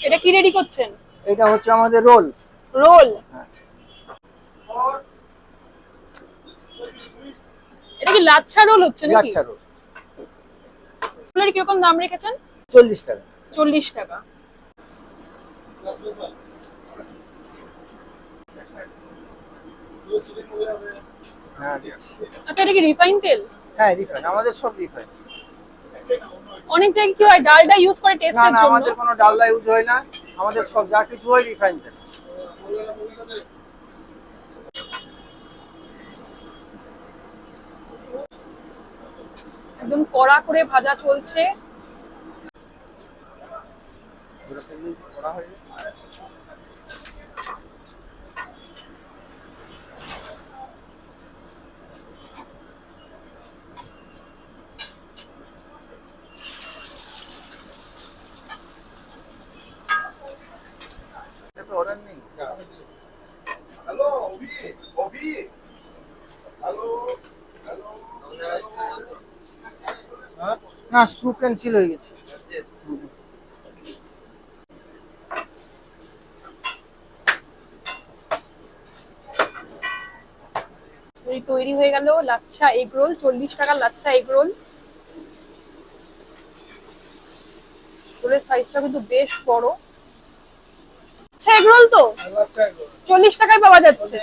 এটা কি রেডি করছেন? এটা হচ্ছে আমাদের রোল। রোল। এটা কি লাচ্ছা রোল হচ্ছে নাকি? লাচ্ছা রোল। রোলের কিরকম দাম রেখেছেন? 40 টাকা। 40 টাকা। হ্যাঁ দিচ্ছি। আচ্ছা, এটা কি রিফাইন তেল? হ্যাঁ রিফাইন, আমাদের সব রিফাইন। অনেক জায়গায় কি হয় ডালডা ইউজ করে না টেস্টের না, জন্য। আমাদের কোনো ডালডা ইউজ হয় না, আমাদের সব যা কিছু হয় রিফাইন তেল। একদম কড়া করে ভাজা চলছে। করা হয়। এটা তো অর্ডার নেই। হ্যালো অভি, অভি, হ্যালো হ্যালো। না, স্ক্রু ক্যান্সেল হয়ে গেছে। এই তৈরি হয়ে গেল লাচ্ছা এগ রোল। 40 টাকার লাচ্ছা এগ রোল। রোলের সাইজটা কিন্তু বেশ বড়। আচ্ছা এগ রোল তো 40 টাকায় পাওয়া যাচ্ছে।